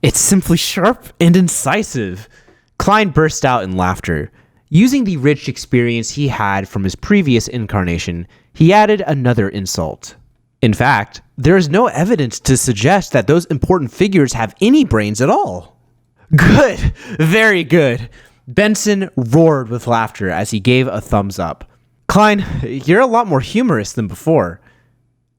It's simply sharp and incisive. Klein burst out in laughter. Using the rich experience he had from his previous incarnation, he added another insult. In fact, there is no evidence to suggest that those important figures have any brains at all. Good, very good. Benson roared with laughter as he gave a thumbs up. Klein, you're a lot more humorous than before.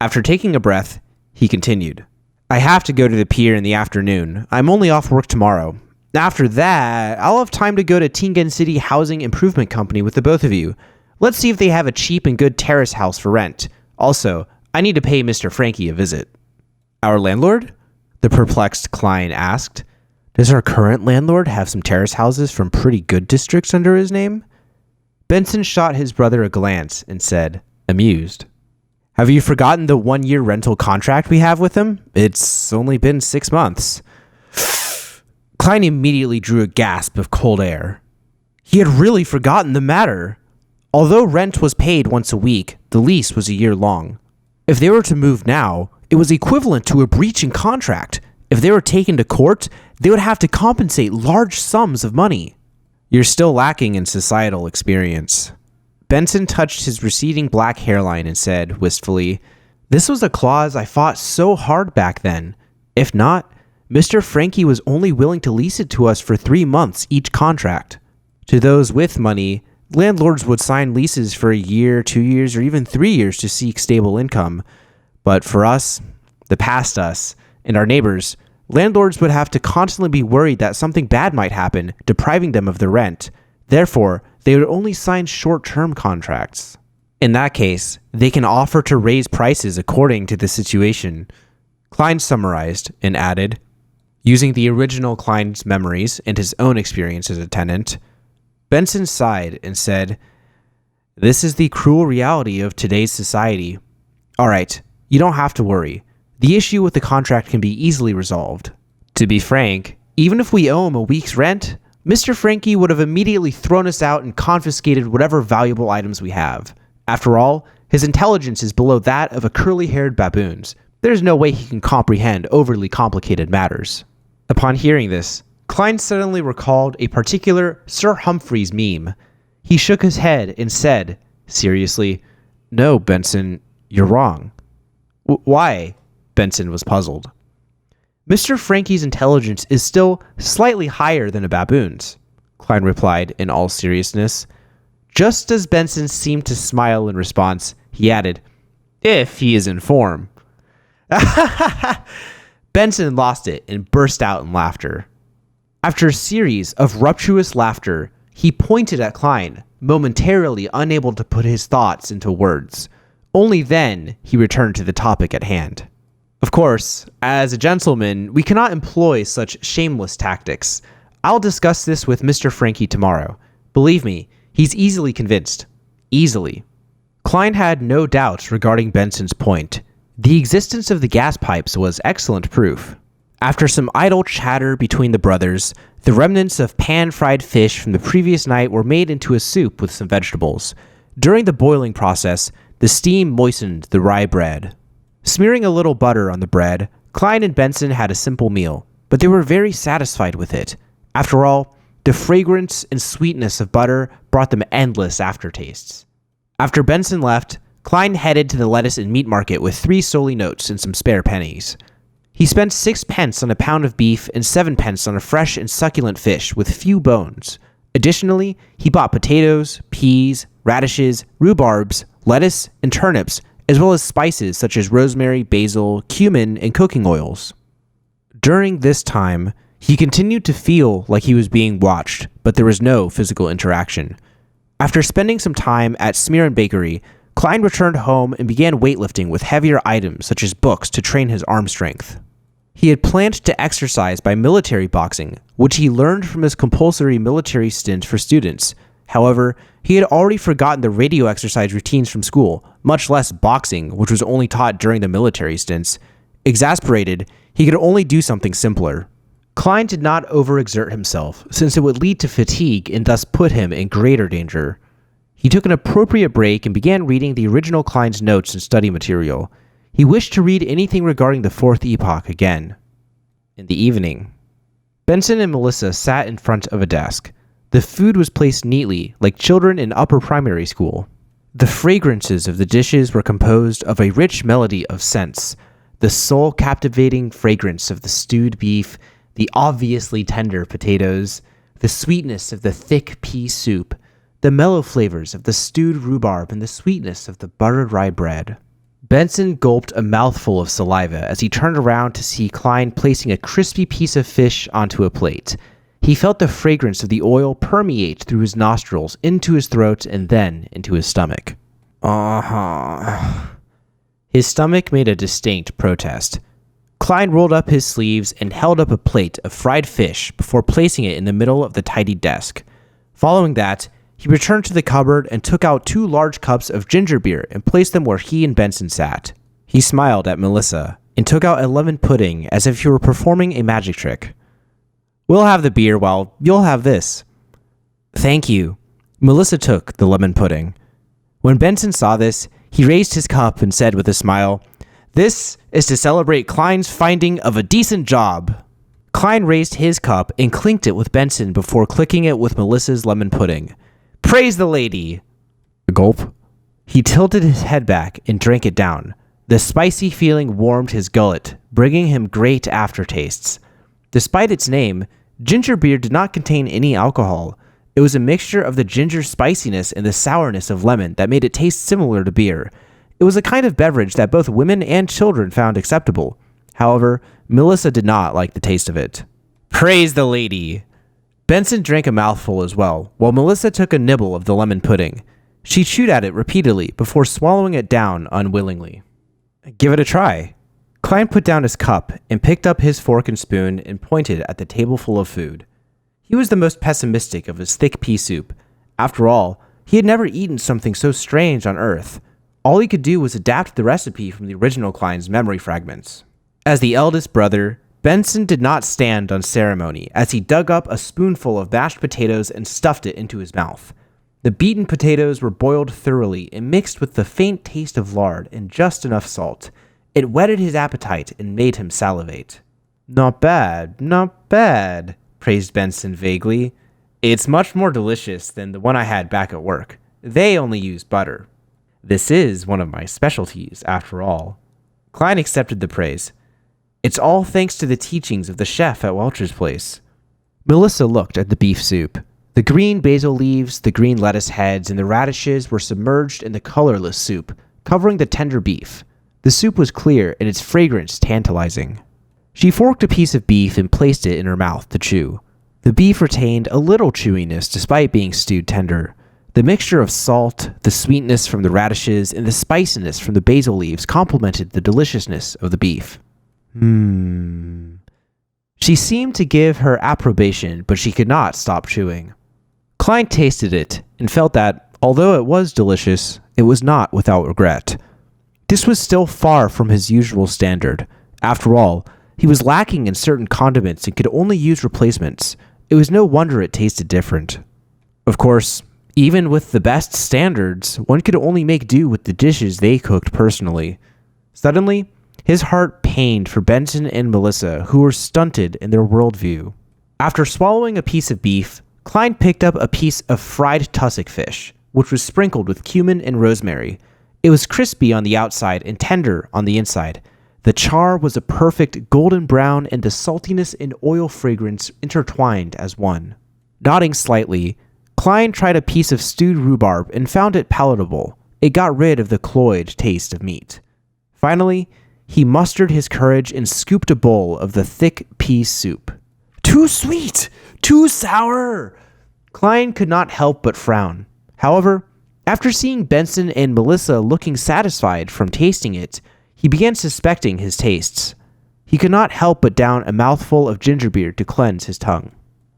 After taking a breath, he continued. I have to go to the pier in the afternoon. I'm only off work tomorrow. After that, I'll have time to go to Tingen City Housing Improvement Company with the both of you. Let's see if they have a cheap and good terrace house for rent. Also, I need to pay Mr. Frankie a visit. Our landlord? The perplexed Klein asked. Does our current landlord have some terrace houses from pretty good districts under his name? Benson shot his brother a glance and said, amused. Have you forgotten the 1-year rental contract we have with him? It's only been 6 months. Klein immediately drew a gasp of cold air. He had really forgotten the matter. Although rent was paid once a week, the lease was a year long. If they were to move now, it was equivalent to a breach in contract. If they were taken to court, they would have to compensate large sums of money. You're still lacking in societal experience. Benson touched his receding black hairline and said, wistfully, This was a clause I fought so hard back then. If not, Mr. Frankie was only willing to lease it to us for 3 months each contract. To those with money, landlords would sign leases for a year, 2 years, or even 3 years to seek stable income. But for us, the past us, and our neighbors, landlords would have to constantly be worried that something bad might happen, depriving them of their rent. Therefore, they would only sign short-term contracts. In that case, they can offer to raise prices according to the situation. Klein summarized and added, using the original Klein's memories and his own experience as a tenant, Benson sighed and said, This is the cruel reality of today's society. All right, you don't have to worry. The issue with the contract can be easily resolved. To be frank, even if we owe him a week's rent, Mr. Frankie would have immediately thrown us out and confiscated whatever valuable items we have. After all, his intelligence is below that of a curly-haired baboon's. There's no way he can comprehend overly complicated matters. Upon hearing this, Klein suddenly recalled a particular Sir Humphrey's meme. He shook his head and said, seriously, No, Benson, you're wrong. Why? Benson was puzzled. Mr. Frankie's intelligence is still slightly higher than a baboon's, Klein replied in all seriousness. Just as Benson seemed to smile in response, he added, if he is in form. Benson lost it and burst out in laughter. After a series of rapturous laughter, he pointed at Klein, momentarily unable to put his thoughts into words. Only then he returned to the topic at hand. Of course, as a gentleman, we cannot employ such shameless tactics. I'll discuss this with Mr. Frankie tomorrow. Believe me, he's easily convinced. Easily. Klein had no doubts regarding Benson's point. The existence of the gas pipes was excellent proof. After some idle chatter between the brothers, the remnants of pan-fried fish from the previous night were made into a soup with some vegetables. During the boiling process, the steam moistened the rye bread. Smearing a little butter on the bread, Klein and Benson had a simple meal, but they were very satisfied with it. After all, the fragrance and sweetness of butter brought them endless aftertastes. After Benson left, Klein headed to the lettuce and meat market with 3 solely notes and some spare pennies. He spent 6 pence on a pound of beef and 7 pence on a fresh and succulent fish with few bones. Additionally, he bought potatoes, peas, radishes, rhubarbs, lettuce, and turnips, as well as spices such as rosemary, basil, cumin, and cooking oils. During this time, he continued to feel like he was being watched, but there was no physical interaction. After spending some time at Smearin Bakery, Klein returned home and began weightlifting with heavier items such as books to train his arm strength. He had planned to exercise by military boxing, which he learned from his compulsory military stint for students. However, he had already forgotten the radio exercise routines from school, much less boxing, which was only taught during the military stints. Exasperated, he could only do something simpler. Klein did not overexert himself, since it would lead to fatigue and thus put him in greater danger. He took an appropriate break and began reading the original Klein's notes and study material. He wished to read anything regarding the Fourth Epoch again. In the evening, Benson and Melissa sat in front of a desk. The food was placed neatly, like children in upper primary school. The fragrances of the dishes were composed of a rich melody of scents, the soul-captivating fragrance of the stewed beef, the obviously tender potatoes, the sweetness of the thick pea soup, the mellow flavors of the stewed rhubarb, and the sweetness of the buttered rye bread. Benson gulped a mouthful of saliva as he turned around to see Klein placing a crispy piece of fish onto a plate. He felt the fragrance of the oil permeate through his nostrils, into his throat, and then into his stomach. His stomach made a distinct protest. Klein rolled up his sleeves and held up a plate of fried fish before placing it in the middle of the tidy desk. Following that, he returned to the cupboard and took out 2 large cups of ginger beer and placed them where he and Benson sat. He smiled at Melissa and took out a lemon pudding as if he were performing a magic trick. "We'll have the beer while you'll have this." "Thank you." Melissa took the lemon pudding. When Benson saw this, he raised his cup and said with a smile, "This is to celebrate Klein's finding of a decent job." Klein raised his cup and clinked it with Benson before clicking it with Melissa's lemon pudding. "Praise the lady!" A gulp. He tilted his head back and drank it down. The spicy feeling warmed his gullet, bringing him great aftertastes. Despite its name, ginger beer did not contain any alcohol. It was a mixture of the ginger spiciness and the sourness of lemon that made it taste similar to beer. It was a kind of beverage that both women and children found acceptable. However, Melissa did not like the taste of it. "Praise the lady!" Benson drank a mouthful as well, while Melissa took a nibble of the lemon pudding. She chewed at it repeatedly before swallowing it down unwillingly. "Give it a try." Klein put down his cup and picked up his fork and spoon and pointed at the table full of food. He was the most pessimistic of his thick pea soup. After all, he had never eaten something so strange on Earth. All he could do was adapt the recipe from the original Klein's memory fragments. As the eldest brother, Benson did not stand on ceremony as he dug up a spoonful of mashed potatoes and stuffed it into his mouth. The beaten potatoes were boiled thoroughly and mixed with the faint taste of lard and just enough salt. It whetted his appetite and made him salivate. Not bad, praised Benson vaguely. "It's much more delicious than the one I had back at work. They only use butter. This is one of my specialties, after all." Klein accepted the praise. "It's all thanks to the teachings of the chef at Welcher's place." Melissa looked at the beef soup. The green basil leaves, the green lettuce heads, and the radishes were submerged in the colorless soup, covering the tender beef. The soup was clear and its fragrance tantalizing. She forked a piece of beef and placed it in her mouth to chew. The beef retained a little chewiness despite being stewed tender. The mixture of salt, the sweetness from the radishes, and the spiciness from the basil leaves complemented the deliciousness of the beef. She seemed to give her approbation, but she could not stop chewing. Klein tasted it and felt that, although it was delicious, it was not without regret. This was still far from his usual standard. After all, he was lacking in certain condiments and could only use replacements. It was no wonder it tasted different. Of course, even with the best standards, one could only make do with the dishes they cooked personally. Suddenly, his heart pained for Benson and Melissa, who were stunted in their worldview. After swallowing a piece of beef, Klein picked up a piece of fried tussock fish, which was sprinkled with cumin and rosemary. It was crispy on the outside and tender on the inside. The char was a perfect golden brown and the saltiness and oil fragrance intertwined as one. Nodding slightly, Klein tried a piece of stewed rhubarb and found it palatable. It got rid of the cloyed taste of meat. Finally, he mustered his courage and scooped a bowl of the thick pea soup. "Too sweet! Too sour!" Klein could not help but frown. However, after seeing Benson and Melissa looking satisfied from tasting it, he began suspecting his tastes. He could not help but down a mouthful of ginger beer to cleanse his tongue.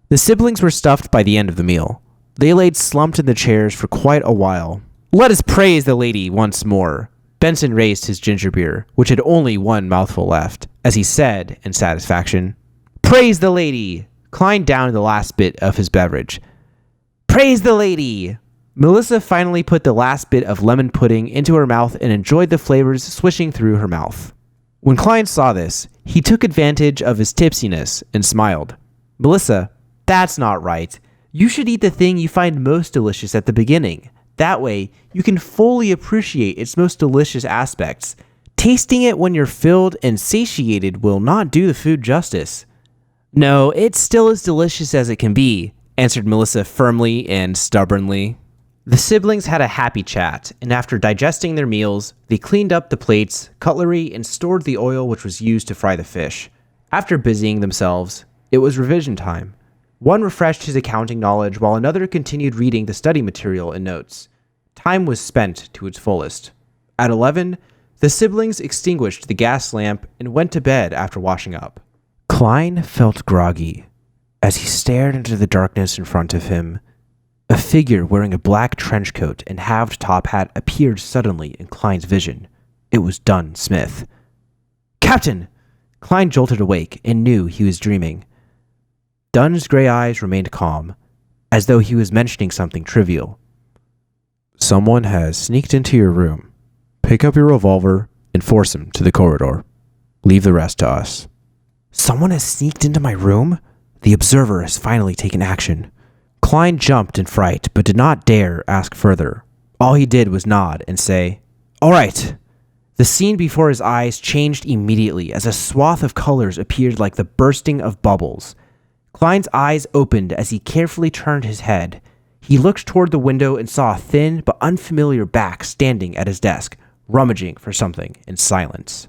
The siblings were stuffed by the end of the meal. They laid slumped in the chairs for quite a while. "Let us praise the lady once more." Benson raised his ginger beer, which had only one mouthful left, as he said in satisfaction. "Praise the lady!" Klein downed the last bit of his beverage. "Praise the lady!" Melissa finally put the last bit of lemon pudding into her mouth and enjoyed the flavors swishing through her mouth. When Klein saw this, he took advantage of his tipsiness and smiled. Melissa, that's not right. You should eat the thing you find most delicious at the beginning. That way, you can fully appreciate its most delicious aspects. Tasting it when you're filled and satiated will not do the food justice. No, it's still as delicious as it can be, answered Melissa firmly and stubbornly. The siblings had a happy chat, and after digesting their meals, they cleaned up the plates, cutlery, and stored the oil which was used to fry the fish. After busying themselves, it was revision time. One refreshed his accounting knowledge while another continued reading the study material and notes. Time was spent to its fullest. At 11, the siblings extinguished the gas lamp and went to bed after washing up. Klein felt groggy. As he stared into the darkness in front of him, a figure wearing a black trench coat and halved top hat appeared suddenly in Klein's vision. It was Dunn Smith. "Captain!" Klein jolted awake and knew he was dreaming. Dunn's gray eyes remained calm, as though he was mentioning something trivial. "Someone has sneaked into your room. Pick up your revolver and force him to the corridor. Leave the rest to us." "Someone has sneaked into my room? The observer has finally taken action." Klein jumped in fright, but did not dare ask further. All he did was nod and say, "All right." The scene before his eyes changed immediately as a swath of colors appeared like the bursting of bubbles. Klein's eyes opened as he carefully turned his head. He looked toward the window and saw a thin but unfamiliar back standing at his desk, rummaging for something in silence.